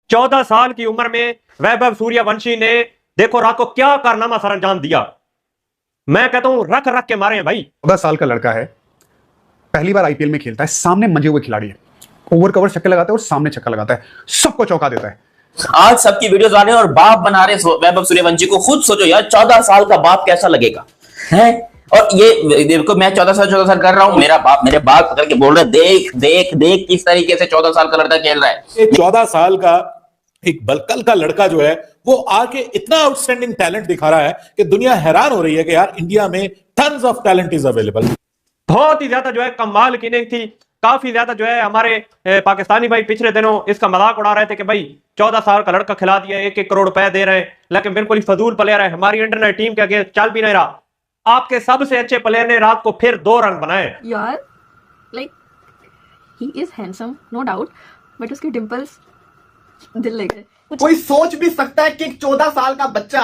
14 साल की उम्र में वैभव सूर्यवंशी ने देखो रात को क्या कारनामा सर अंजाम दिया। मैं कहता हूं रख रख के मारे हैं भाई। 14 साल का लड़का है, पहली बार आईपीएल में खेलता है, सामने मंजे हुए खिलाड़ी है, ओवर कवर छक्के लगाता है और सामने छक्का लगाता है, सबको चौंका देता है। आज सबकी वीडियोस आ रहे हैं और बाप बना रहे वैभव सूर्यवंशी को। खुद सोचो यार, 14 साल का बाप कैसा लगेगा है। और ये देखो, मैं 14 साल कर रहा हूं, मेरा बाप मेरे बाल पकड़ के बोल रहा है देख देख देख किस तरीके से 14 साल का लड़का खेल रहा है। 14 साल का एक बलकल का लड़का जो है वो आके इतना आउटस्टैंडिंग टैलेंट दिखा रहा है कि दुनिया हैरान हो रही है कि यार इंडिया में tons of talent is available. बहुत ही ज्यादा जो है कमाल की नहीं थी। काफी ज्यादा जो है हमारे पाकिस्तानी भाई पिछले दिनों इसका मजाक उड़ा रहे थे कि भाई 14 साल का लड़का खिला दिया, 1-1 करोड़ रुपए दे रहे हैं, लेकिन बिल्कुल ही फजूल प्लेयर है। हमारी इंटरनेट टीम के आगे चल भी नहीं रहा। आपके सबसे अच्छे प्लेयर ने रात को फिर 2 रन बनाए। यार like he is handsome no doubt, but उसके डिंपल्स दिल ले गए। कोई सोच भी सकता है कि एक 14 साल का बच्चा,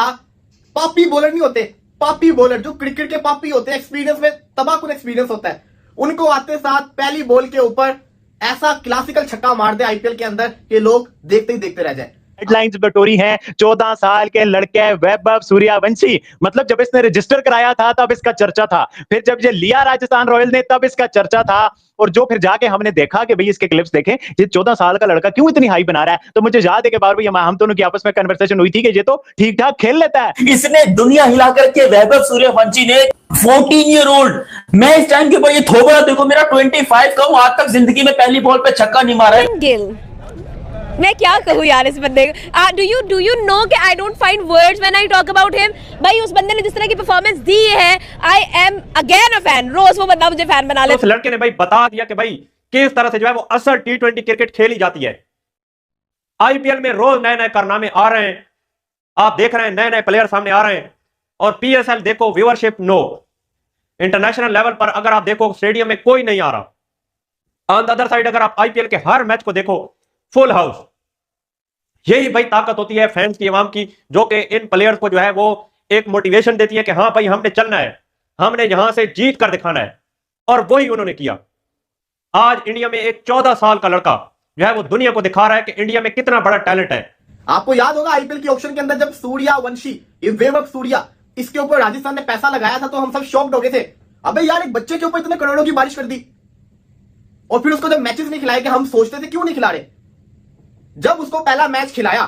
पापी बॉलर नहीं होते, पापी बॉलर जो क्रिकेट के पापी होते हैं, एक्सपीरियंस में तबाहकुन एक्सपीरियंस होता है, उनको आते साथ पहली बॉल के ऊपर ऐसा क्लासिकल छक्का मार दे आईपीएल के अंदर कि लोग देखते ही देखते रह जाए। हेडलाइंस बटोरी हैं 14 साल के लड़के वैभव सूर्यवंशी। मतलब जब इसने रजिस्टर कराया था तब इसका चर्चा था, फिर जब ये लिया राजस्थान रॉयल ने तब इसका चर्चा था, और जो फिर जाके हमने देखा कि भाई इसके क्लिप्स देखें, ये 14 साल का लड़का क्यों इतनी हाई बना रहा है। तो मुझे याद है कि बार भाई हम दोनों की आपस में कन्वर्सेशन हुई थी कि ये तो ठीक ठाक खेल लेता है। इसने दुनिया हिला करके वैभव सूर्यवंशी ने 14 ईयर ओल्ड, मैं इस टाइम के ऊपर ये थोबड़ा देखो, मेरा 25 का हूं, आज तक जिंदगी में पहली बॉल पे छक्का नहीं मारा है। गिल, मैं क्या कहूँ यार इस बंदे का। डू यू नो कि I don't find words when I talk about him. भाई उस बंदे ने जिस तरह की परफॉर्मेंस दी है, I am again a fan. रोज वो बंदा मुझे फैन बना ले। उस लड़के ने भाई बता दिया कि भाई किस तरह से जो है वो असल T20 क्रिकेट खेली जाती है। आईपीएल में रोज नए नए कारनामे आ रहे हैं, आप देख रहे हैं नए नए प्लेयर सामने आ रहे हैं। और पीएसएल देखो, व्यूअरशिप नो। इंटरनेशनल लेवल पर अगर आप देखो स्टेडियम में कोई नहीं आ रहा। ऑन द अदर साइड अगर आप आईपीएल के हर मैच को देखो, फुल हाउस। यही भाई ताकत होती है फैंस की, आवाम की, जो कि इन प्लेयर्स को जो है वो एक मोटिवेशन देती है कि हाँ भाई हमने चलना है, हमने यहां से जीत कर दिखाना है। और वही उन्होंने किया। आज इंडिया में एक 14 साल का लड़का जो है वो दुनिया को दिखा रहा है कि इंडिया में कितना बड़ा टैलेंट है। आपको याद होगा आईपीएल के ऑप्शन के अंदर जब सूर्यवंशी, वैभव सूर्या, इसके ऊपर राजस्थान ने पैसा लगाया था तो हम सब शॉक्ड हो गए थे। अबे यार, एक बच्चे के ऊपर इतने करोड़ों की बारिश कर दी और फिर उसको जब मैचेस नहीं खिलाए, कि हम सोचते थे क्यों नहीं खिला रहे। जब उसको पहला मैच खिलाया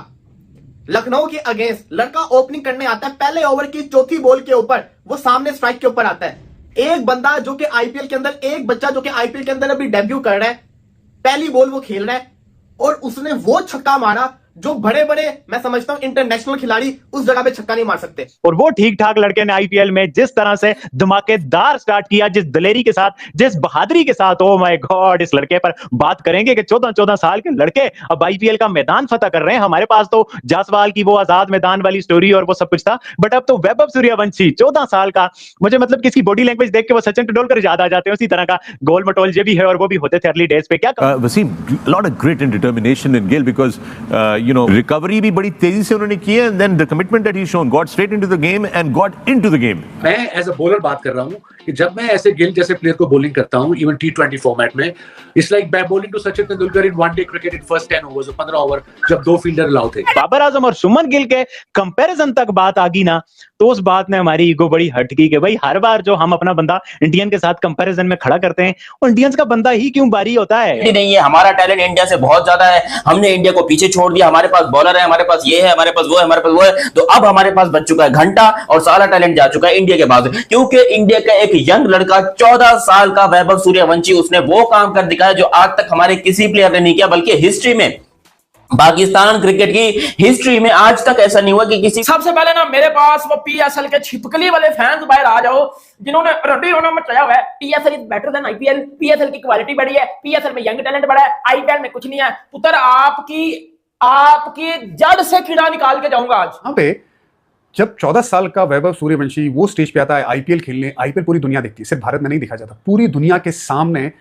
लखनऊ के अगेंस्ट, लड़का ओपनिंग करने आता है, पहले ओवर की चौथी बॉल के ऊपर वो सामने स्ट्राइक के ऊपर आता है। एक बंदा जो कि आईपीएल के अंदर, एक बच्चा जो कि आईपीएल के अंदर अभी डेब्यू कर रहा है, पहली बॉल वो खेल रहा है और उसने वो छक्का मारा जो बड़े बड़े, मैं समझता हूं इंटरनेशनल खिलाड़ी उस जगह पे छक्का नहीं मार सकते। और वो ठीक ठाक लड़के ने आईपीएल में जिस तरह से धमाकेदार स्टार्ट किया, जिस दलेरी के साथ, जिस बहादुरी के साथ, ओ माय गॉड, इस लड़के पर बात करेंगे कि 14 साल के लड़के अब आईपीएल का मैदान फतह कर रहे हैं। हमारे पास तो जासवाल की वो आजाद मैदान वाली स्टोरी और वो सब कुछ था, बट अब तो वैभव सूर्यवंशी 14 साल का, मुझे मतलब किसकी बॉडी लैंग्वेज देख के वो सचिन तेंदुलकर याद आ जाते हैं। उसी तरह का गोल मटोल ये भी है और वो भी होते थे अर्ली डेज पे। क्या Wasim, lot of great and determination in Gill, because recovery भी बड़ी तेजी से उन्होंने की है, and then the commitment that he shown, got straight into the game and got into the game. मैं एज अ बॉलर बात कर रहा हूं कि जब मैं ऐसे गिल जैसे प्लेयर को बॉलिंग करता हूं, इवन T20 फॉर्मेट में, इट्स लाइक मैं bowling to Sachin Tendulkar in one day cricket in first 10 overs, 15 over, जब 2 फील्डर अलाउ थे। बाबर आजम और सुमन गिल के कंपैरिजन तक बात आ गई ना, तो उस बात ने हमारी ईगो बड़ी हट गई कि भाई हर बार जो हम अपना बंदा इंडियन के साथ कंपैरिजन में खड़ा करते हैं, वो इंडियंस का बंदा ही क्यों बारी होता है। नहीं है, हमारा टैलेंट इंडिया से बहुत ज्यादा है, हमने इंडिया को पीछे छोड़ दिया। हमारे पास बॉलर है, हमारे पास ये है, हमारे पास वो है, हमारे पास वो है। तो अब हमारे पास बच चुका है घंटा और सारा टैलेंट जा चुका है इंडिया के पास, क्योंकि इंडिया का एक यंग लड़का 14 साल का वैभव सूर्यवंशी, उसने वो काम कर दिखाया जो आज तक हमारे किसी प्लेयर ने नहीं किया, बल्कि हिस्ट्री में, पाकिस्तान क्रिकेट की हिस्ट्री में आज तक ऐसा नहीं हुआ कि किसी। सबसे पहले ना मेरे पास वो पीएसएल के छिपकली वाले फैंस बाहर आ जाओ जिन्होंने रड्डी रोना मचाया हुआ है। PSL is better than IPL, PSL की क्वालिटी बढ़ी है, पीएसएल में यंग टैलेंट बढ़ा है, आईपीएल में कुछ नहीं है। पुत्र आपकी जड़ से कीड़ा निकाल के जाऊंगा आज। यहाँ पे जब 14 साल का वैभव सूर्यवंशी वो स्टेज पे आता है आईपीएल खेलने, आईपीएल पूरी दुनिया देखती है, सिर्फ भारत में नहीं दिखा जाता, पूरी दुनिया के सामने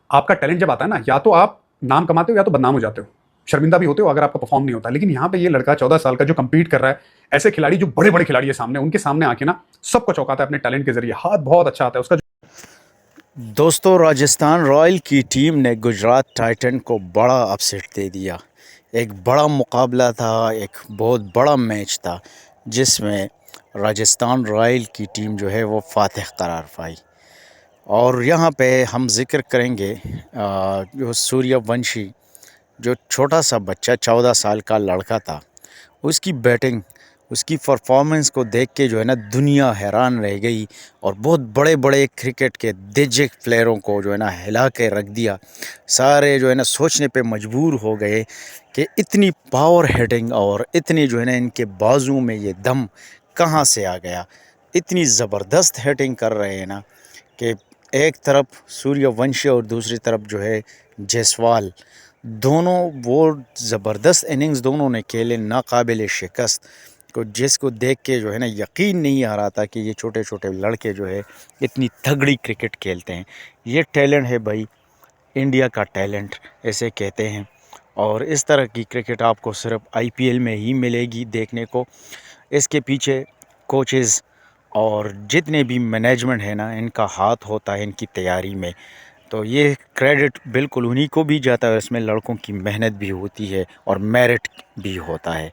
आपका टैलेंट जब आता है ना, या तो आप नाम कमाते हो या तो बदनाम हो जाते हो, शर्मिंदा भी होते हो अगर आपका परफॉर्म नहीं होता। लेकिन यहाँ पे ये लड़का 14 साल का जो कंपीट कर रहा है, ऐसे खिलाड़ी जो बड़े बड़े खिलाड़ी है सामने, उनके सामने आके ना सबको चौंकाता है अपने टैलेंट के जरिए। हाथ बहुत अच्छा आता है उसका। दोस्तों, राजस्थान रॉयल की टीम ने गुजरात टाइटन को बड़ा अपसेट दे दिया। एक बड़ा मुकाबला था, एक बहुत बड़ा मैच था जिसमें राजस्थान रॉयल की टीम जो है वो फातिह करार पाई। और यहाँ पे हम ज़िक्र करेंगे जो सूर्यवंशी, जो छोटा सा बच्चा 14 साल का लड़का था, उसकी बैटिंग, उसकी परफॉर्मेंस को देख के जो है ना दुनिया हैरान रह गई और बहुत बड़े बड़े क्रिकेट के दिग्गज प्लेयरों को जो है ना हिला के रख दिया। सारे जो है ना सोचने पे मजबूर हो गए कि इतनी पावर हिटिंग और इतनी जो है ना इनके बाजू में ये दम कहाँ से आ गया। इतनी ज़बरदस्त हिटिंग कर रहे हैं ना कि एक तरफ सूर्यवंशी और दूसरी तरफ जो है जायसवाल, दोनों वो ज़बरदस्त इनिंग्स दोनों ने खेले, नाकाबिल शिकस्त को, जिसको देख के जो है ना यकीन नहीं आ रहा था कि ये छोटे छोटे लड़के जो है इतनी तगड़ी क्रिकेट खेलते हैं। ये टैलेंट है भाई, इंडिया का टैलेंट ऐसे कहते हैं। और इस तरह की क्रिकेट आपको सिर्फ आईपीएल में ही मिलेगी देखने को। इसके पीछे कोचेज़ और जितने भी मैनेजमेंट है ना, इनका हाथ होता है इनकी तैयारी में। तो ये क्रेडिट बिल्कुल उन्हीं को भी जाता है, इसमें लड़कों की मेहनत भी होती है और मेरिट भी होता है।